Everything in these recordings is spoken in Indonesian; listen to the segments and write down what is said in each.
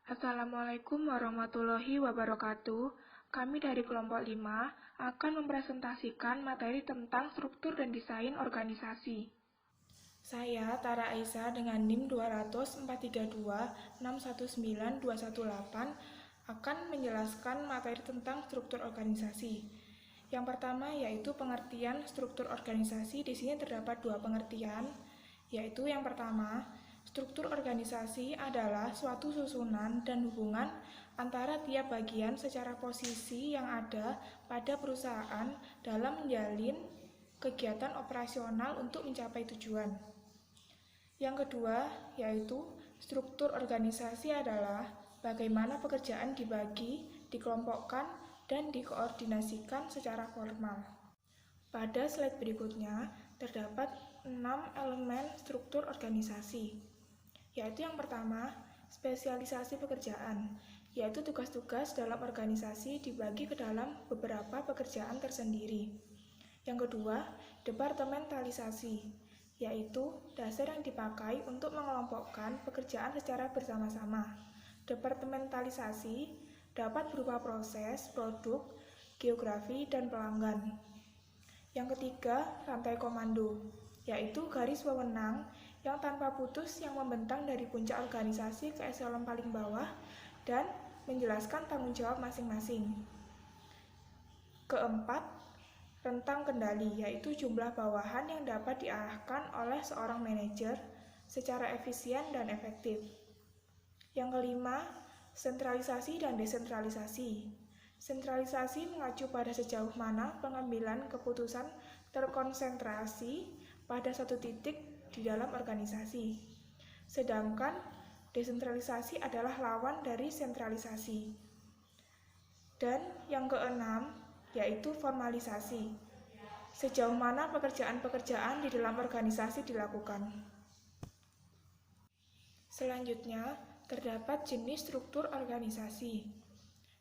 Assalamualaikum warahmatullahi wabarakatuh. Kami dari kelompok 5 akan mempresentasikan materi tentang struktur dan desain organisasi. Saya Tara Aisyah dengan NIM 20043261928 akan menjelaskan materi tentang struktur organisasi. Yang pertama yaitu pengertian struktur organisasi. Di sini terdapat dua pengertian, yaitu yang pertama, struktur organisasi adalah suatu susunan dan hubungan antara tiap bagian secara posisi yang ada pada perusahaan dalam menjalin kegiatan operasional untuk mencapai tujuan. Yang kedua, yaitu struktur organisasi adalah bagaimana pekerjaan dibagi, dikelompokkan, dan dikoordinasikan secara formal. Pada slide berikutnya, terdapat 6 elemen struktur organisasi, yaitu yang pertama, spesialisasi pekerjaan, yaitu tugas-tugas dalam organisasi dibagi ke dalam beberapa pekerjaan tersendiri. Yang kedua, departementalisasi, yaitu dasar yang dipakai untuk mengelompokkan pekerjaan secara bersama-sama. Departementalisasi dapat berupa proses, produk, geografi, dan pelanggan. Yang ketiga, rantai komando, yaitu garis wewenang yang tanpa putus yang membentang dari puncak organisasi ke eselon paling bawah dan menjelaskan tanggung jawab masing-masing. Keempat, rentang kendali, yaitu jumlah bawahan yang dapat diarahkan oleh seorang manajer secara efisien dan efektif. Yang kelima, sentralisasi dan desentralisasi. Sentralisasi mengacu pada sejauh mana pengambilan keputusan terkonsentrasi pada satu titik di dalam organisasi. Sedangkan desentralisasi adalah lawan dari sentralisasi. Dan yang keenam, yaitu formalisasi. Sejauh mana pekerjaan-pekerjaan di dalam organisasi dilakukan. Selanjutnya, terdapat jenis struktur organisasi.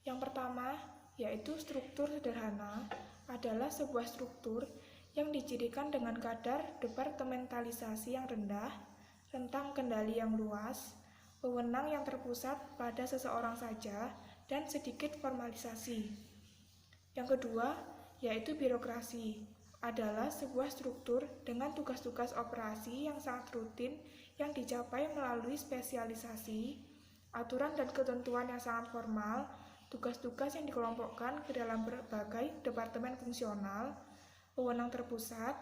Yang pertama, yaitu struktur sederhana, adalah sebuah struktur yang dicirikan dengan kadar departementalisasi yang rendah, rentang kendali yang luas, wewenang yang terpusat pada seseorang saja, dan sedikit formalisasi. Yang kedua, yaitu birokrasi, adalah sebuah struktur dengan tugas-tugas operasi yang sangat rutin yang dicapai melalui spesialisasi, aturan dan ketentuan yang sangat formal, tugas-tugas yang dikelompokkan ke dalam berbagai departemen fungsional, wewenang terpusat,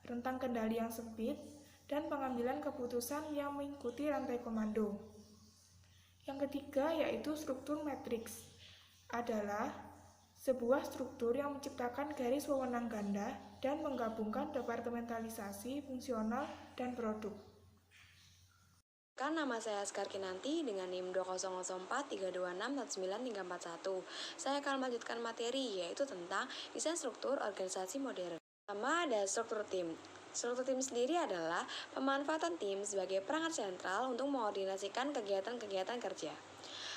rentang kendali yang sempit, dan pengambilan keputusan yang mengikuti rantai komando. Yang ketiga yaitu struktur matriks, adalah sebuah struktur yang menciptakan garis wewenang ganda dan menggabungkan departementalisasi, fungsional, dan produk. Nama saya Askar Kinanti dengan NIM 20043261941. Saya akan melanjutkan materi yaitu tentang desain struktur organisasi modern. Pertama ada struktur tim. Struktur tim sendiri adalah pemanfaatan tim sebagai perangkat sentral untuk mengkoordinasikan kegiatan-kegiatan kerja.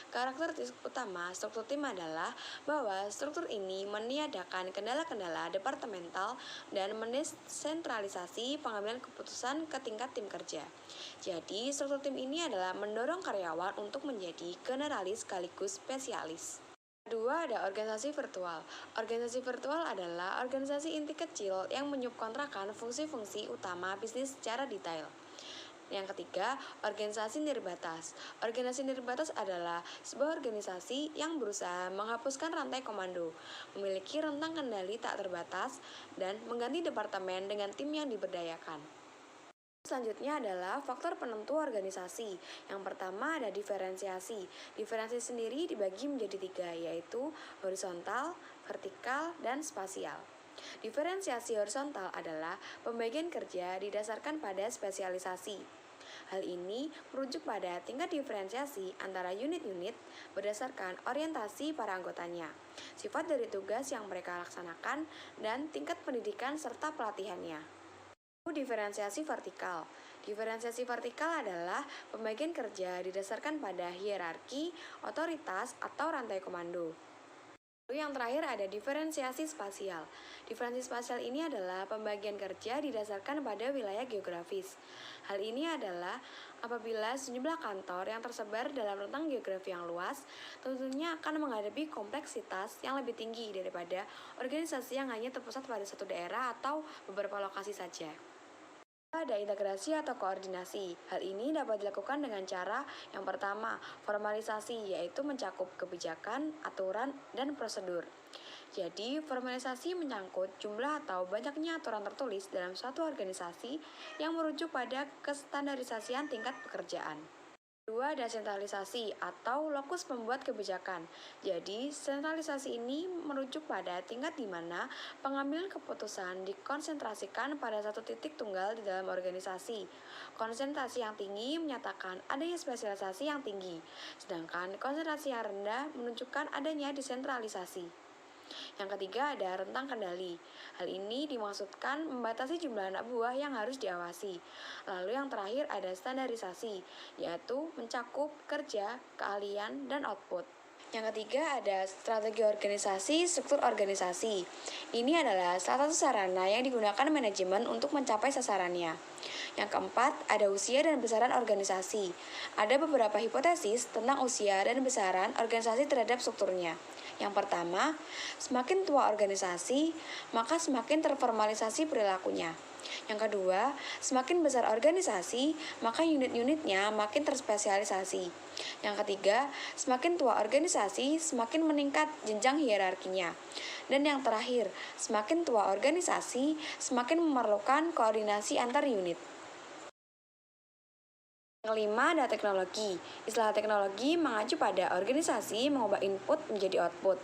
Karakteristik utama struktur tim adalah bahwa struktur ini meniadakan kendala-kendala departemental dan mendesentralisasi pengambilan keputusan ke tingkat tim kerja. Jadi, struktur tim ini adalah mendorong karyawan untuk menjadi generalis sekaligus spesialis. Kedua, ada organisasi virtual. Organisasi virtual adalah organisasi inti kecil yang menyubkontrakan fungsi-fungsi utama bisnis secara detail. Yang ketiga, organisasi nirbatas. Organisasi nirbatas adalah sebuah organisasi yang berusaha menghapuskan rantai komando, memiliki rentang kendali tak terbatas, dan mengganti departemen dengan tim yang diberdayakan. Selanjutnya adalah faktor penentu organisasi. Yang pertama ada diferensiasi. Diferensiasi sendiri dibagi menjadi 3, yaitu horizontal, vertikal, dan spasial. Diferensiasi horizontal adalah pembagian kerja didasarkan pada spesialisasi. Hal ini merujuk pada tingkat diferensiasi antara unit-unit berdasarkan orientasi para anggotanya, sifat dari tugas yang mereka laksanakan, dan tingkat pendidikan serta pelatihannya. Diferensiasi vertikal. Diferensiasi vertikal adalah pembagian kerja didasarkan pada hierarki, otoritas, atau rantai komando. Lalu yang terakhir ada diferensiasi spasial. Diferensiasi spasial ini adalah pembagian kerja didasarkan pada wilayah geografis. Hal ini adalah apabila sejumlah kantor yang tersebar dalam rentang geografi yang luas, tentunya akan menghadapi kompleksitas yang lebih tinggi daripada organisasi yang hanya terpusat pada satu daerah atau beberapa lokasi saja. Ada integrasi atau koordinasi. Hal ini dapat dilakukan dengan cara yang pertama, formalisasi, yaitu mencakup kebijakan, aturan, dan prosedur. Jadi, formalisasi menyangkut jumlah atau banyaknya aturan tertulis dalam suatu organisasi yang merujuk pada kestandarisasian tingkat pekerjaan. Kedua, desentralisasi atau lokus pembuat kebijakan. Jadi, sentralisasi ini merujuk pada tingkat di mana pengambilan keputusan dikonsentrasikan pada satu titik tunggal di dalam organisasi. Konsentrasi yang tinggi menyatakan adanya spesialisasi yang tinggi, sedangkan konsentrasi yang rendah menunjukkan adanya desentralisasi. Yang ketiga ada rentang kendali. Hal ini dimaksudkan membatasi jumlah anak buah yang harus diawasi. Lalu yang terakhir ada standarisasi, yaitu mencakup kerja, keahlian, dan output. Yang ketiga ada strategi organisasi, struktur organisasi. Ini adalah salah satu sarana yang digunakan manajemen untuk mencapai sasarannya. Yang keempat, ada usia dan besaran organisasi. Ada beberapa hipotesis tentang usia dan besaran organisasi terhadap strukturnya. Yang pertama, semakin tua organisasi, maka semakin terformalisasi perilakunya. Yang kedua, semakin besar organisasi, maka unit-unitnya makin terspesialisasi. Yang ketiga, semakin tua organisasi, semakin meningkat jenjang hierarkinya. Dan yang terakhir, semakin tua organisasi, semakin memerlukan koordinasi antar unit. Yang kelima ada teknologi. Istilah teknologi mengacu pada organisasi mengubah input menjadi output.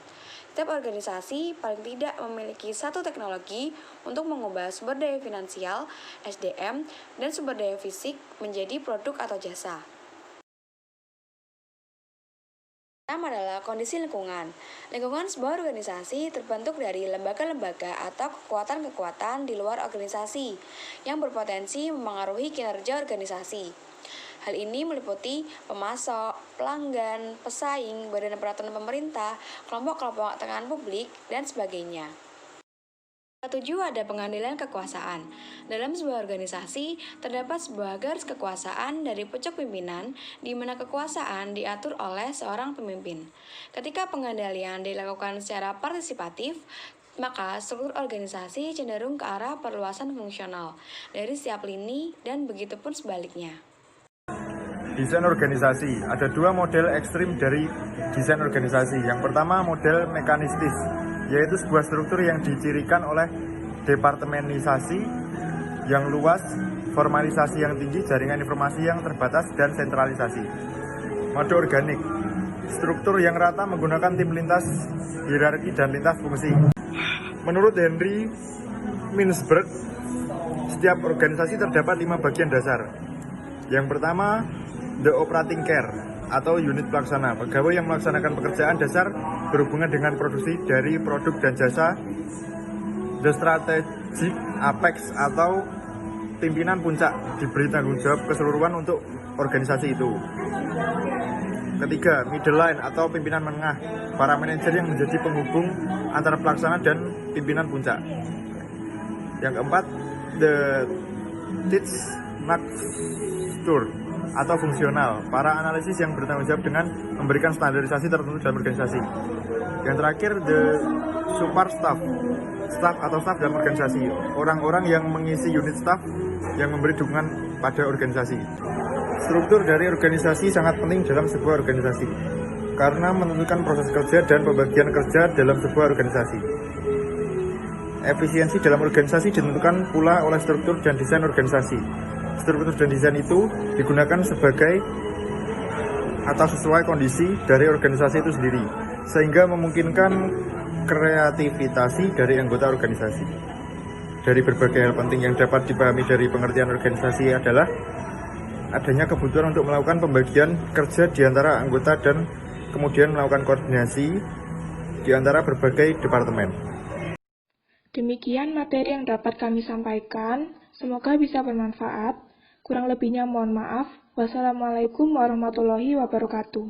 Setiap organisasi paling tidak memiliki satu teknologi untuk mengubah sumber daya finansial, SDM, dan sumber daya fisik menjadi produk atau jasa. Pertama adalah kondisi lingkungan. Lingkungan sebuah organisasi terbentuk dari lembaga-lembaga atau kekuatan-kekuatan di luar organisasi yang berpotensi memengaruhi kinerja organisasi. Hal ini meliputi pemasok, pelanggan, pesaing, badan peraturan pemerintah, kelompok-kelompok tekanan publik, dan sebagainya. Ketujuh ada pengandilan kekuasaan. Dalam sebuah organisasi, terdapat sebuah garis kekuasaan dari pucuk pimpinan, di mana kekuasaan diatur oleh seorang pemimpin. Ketika pengendalian dilakukan secara partisipatif, maka struktur organisasi cenderung ke arah perluasan fungsional dari setiap lini dan begitupun sebaliknya. Desain organisasi. Ada dua model ekstrim dari desain organisasi. Yang pertama model mekanistis, yaitu sebuah struktur yang dicirikan oleh departemenisasi yang luas, formalisasi yang tinggi, jaringan informasi yang terbatas, dan sentralisasi. Mode organik, struktur yang rata menggunakan tim lintas hierarki dan lintas fungsi. Menurut Henry Mintzberg, setiap organisasi terdapat 5 bagian dasar. Yang pertama, the operating care atau unit pelaksana, pegawai yang melaksanakan pekerjaan dasar berhubungan dengan produksi dari produk dan jasa. The strategic apex atau pimpinan puncak diberi tanggung jawab keseluruhan untuk organisasi itu. Ketiga, middle line atau pimpinan menengah, para manajer yang menjadi penghubung antara pelaksana dan pimpinan puncak. Yang keempat, the Dienstmaster atau fungsional, para analisis yang bertanggung jawab dengan memberikan standarisasi tertentu dalam organisasi. Yang terakhir, the super staff atau staff dalam organisasi, orang-orang yang mengisi unit staff yang memberi dukungan pada organisasi. Struktur dari organisasi sangat penting dalam sebuah organisasi karena menentukan proses kerja dan pembagian kerja dalam sebuah organisasi. Efisiensi dalam organisasi ditentukan pula oleh struktur dan desain organisasi. Struktur dan desain itu digunakan sebagai atau sesuai kondisi dari organisasi itu sendiri, sehingga memungkinkan kreativitasi dari anggota organisasi. Dari berbagai hal penting yang dapat dipahami dari pengertian organisasi adalah adanya kebutuhan untuk melakukan pembagian kerja di antara anggota dan kemudian melakukan koordinasi di antara berbagai departemen. Demikian materi yang dapat kami sampaikan. Semoga bisa bermanfaat. Kurang lebihnya mohon maaf. Wassalamualaikum warahmatullahi wabarakatuh.